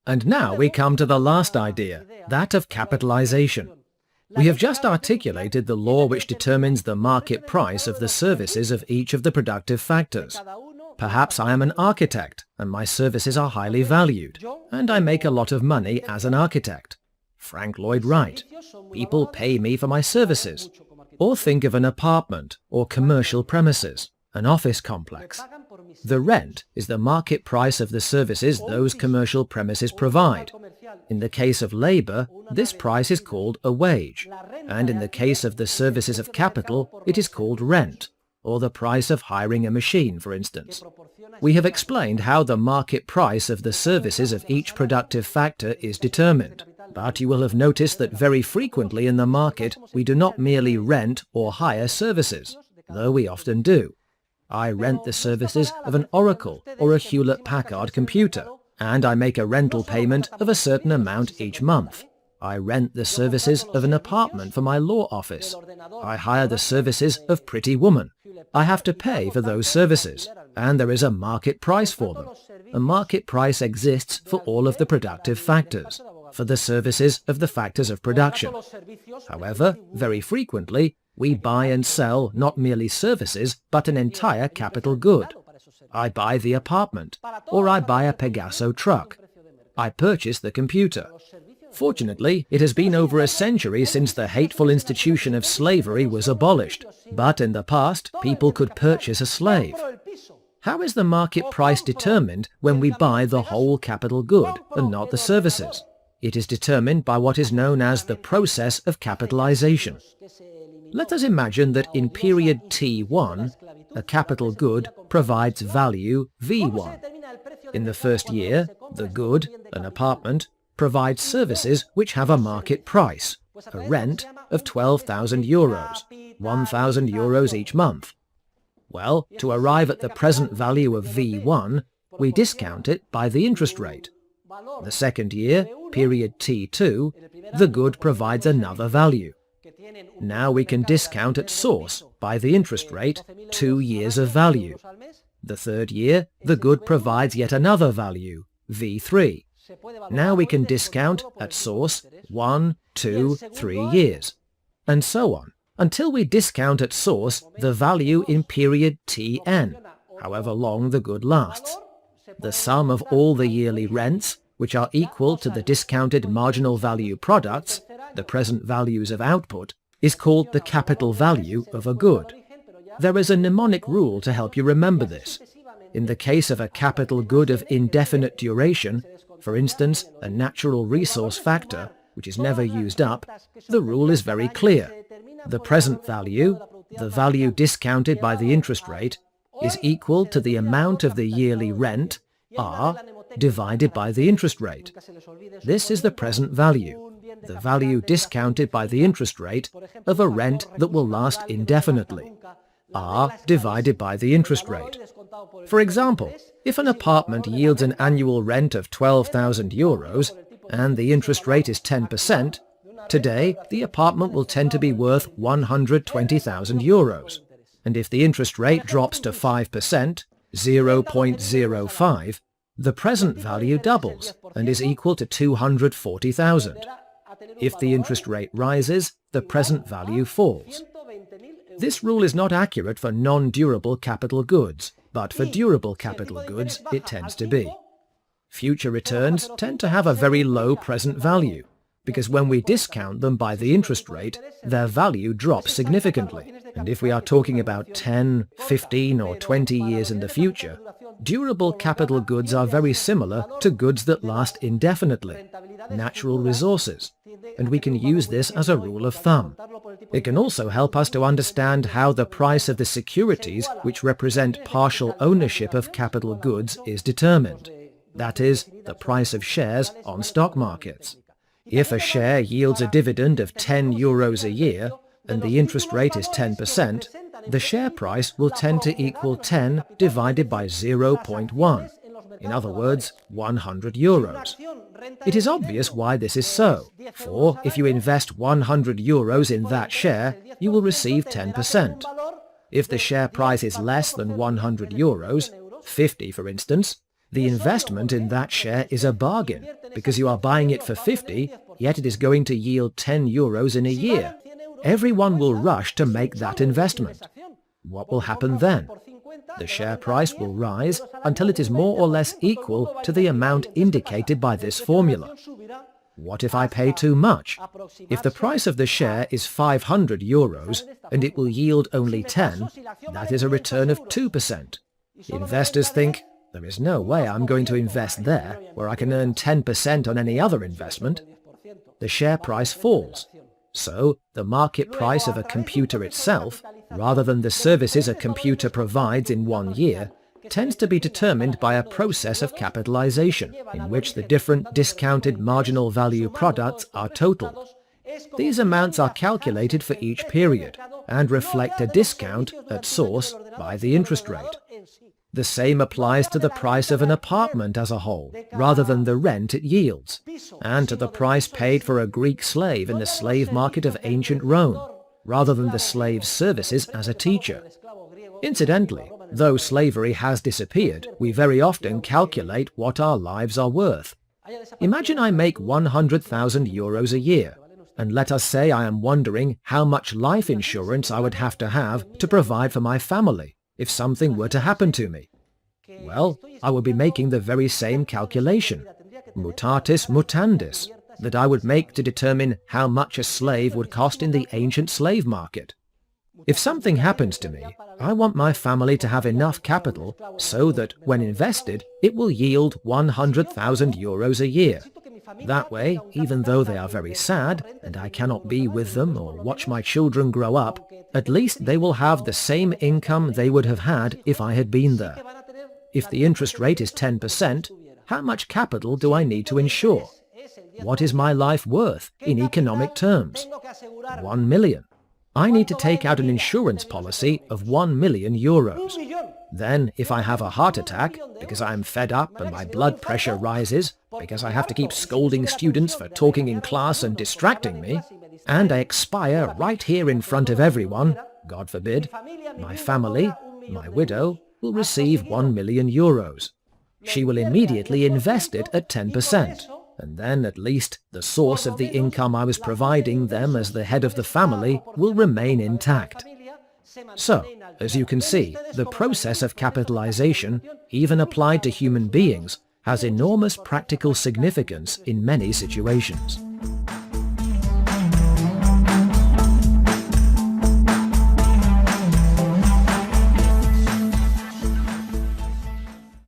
And now we come to the last idea, that of capitalization. We have just articulated the law which determines the market price of the services of each of the productive factors. Perhaps I am an architect, and my services are highly valued, and I make a lot of money as an architect. Frank Lloyd Wright. People pay me for my services. Or think of an apartment or commercial premises, an office complex. The rent is the market price of the services those commercial premises provide. In the case of labor, this price is called a wage, and in the case of the services of capital, it is called rent, or the price of hiring a machine, for instance. We have explained how the market price of the services of each productive factor is determined, but you will have noticed that very frequently in the market we do not merely rent or hire services, though we often do. I rent the services of an Oracle or a Hewlett-Packard computer, and I make a rental payment of a certain amount each month. I rent the services of an apartment for my law office. I hire the services of Pretty Woman. I have to pay for those services, and there is a market price for them. A market price exists for all of the productive factors, for the services of the factors of production. However, very frequently, we buy and sell not merely services, but an entire capital good. I buy the apartment, or I buy a Pegaso truck. I purchase the computer. Fortunately, it has been over a century since the hateful institution of slavery was abolished, but in the past, people could purchase a slave. How is the market price determined when we buy the whole capital good and not the services? It is determined by what is known as the process of capitalization. Let us imagine that in period T1, a capital good provides value V1. In the first year, the good, an apartment, provides services which have a market price, a rent of 12,000 euros, 1,000 euros each month. Well, to arrive at the present value of V1, we discount it by the interest rate. The second year, period T2, the good provides another value. Now we can discount at source, by the interest rate, 2 years of value. The third year, the good provides yet another value, V3. Now we can discount at source 1, 2, 3 years, and so on, until we discount at source the value in period Tn, however long the good lasts. The sum of all the yearly rents, which are equal to the discounted marginal value products, the present values of output, is called the capital value of a good. There is a mnemonic rule to help you remember this. In the case of a capital good of indefinite duration, for instance, a natural resource factor, which is never used up, the rule is very clear. The present value, the value discounted by the interest rate, is equal to the amount of the yearly rent, R, divided by the interest rate. This is the present value, the value discounted by the interest rate of a rent that will last indefinitely, R divided by the interest rate. For example, if an apartment yields an annual rent of 12,000 euros and the interest rate is 10%, today the apartment will tend to be worth 120,000 euros. And if the interest rate drops to 5%, 0.05, the present value doubles and is equal to 240,000. If the interest rate rises, the present value falls. This rule is not accurate for non-durable capital goods, but for durable capital goods it tends to be. Future returns tend to have a very low present value, because when we discount them by the interest rate, their value drops significantly. And if we are talking about 10, 15 or 20 years in the future, durable capital goods are very similar to goods that last indefinitely, natural resources, and we can use this as a rule of thumb. It can also help us to understand how the price of the securities which represent partial ownership of capital goods is determined. That is, the price of shares on stock markets. If a share yields a dividend of 10 euros a year, and the interest rate is 10%, the share price will tend to equal 10 divided by 0.1, in other words, 100 euros. It is obvious why this is so, for if you invest 100 euros in that share, you will receive 10%. If the share price is less than 100 euros, 50 for instance, The investment in that share is a bargain, because you are buying it for 50, yet it is going to yield 10 euros in a year. Everyone will rush to make that investment. What will happen then? The share price will rise until it is more or less equal to the amount indicated by this formula. What if I pay too much? If the price of the share is 500 euros and it will yield only 10, that is a return of 2%. Investors think, there is no way I'm going to invest there where I can earn 10% on any other investment. The share price falls. So, the market price of a computer itself, rather than the services a computer provides in 1 year, tends to be determined by a process of capitalization, in which the different discounted marginal value products are totaled. These amounts are calculated for each period, and reflect a discount, at source, by the interest rate. The same applies to the price of an apartment as a whole, rather than the rent it yields, and to the price paid for a Greek slave in the slave market of ancient Rome, rather than the slave's services as a teacher. Incidentally, though slavery has disappeared, we very often calculate what our lives are worth. Imagine I make 100,000 euros a year, and let us say I am wondering how much life insurance I would have to provide for my family if something were to happen to me. Well, I would be making the very same calculation, mutatis mutandis, that I would make to determine how much a slave would cost in the ancient slave market. If something happens to me, I want my family to have enough capital so that, when invested, it will yield 100,000 euros a year. That way, even though they are very sad, and I cannot be with them or watch my children grow up, at least they will have the same income they would have had if I had been there. If the interest rate is 10%, how much capital do I need to insure? What is my life worth in economic terms? 1 million. I need to take out an insurance policy of 1 million euros. Then, if I have a heart attack, because I am fed up and my blood pressure rises, because I have to keep scolding students for talking in class and distracting me, and I expire right here in front of everyone, God forbid, my family, my widow, will receive 1 million euros. She will immediately invest it at 10%, and then at least the source of the income I was providing them as the head of the family will remain intact. So, as you can see, the process of capitalization, even applied to human beings, has enormous practical significance in many situations.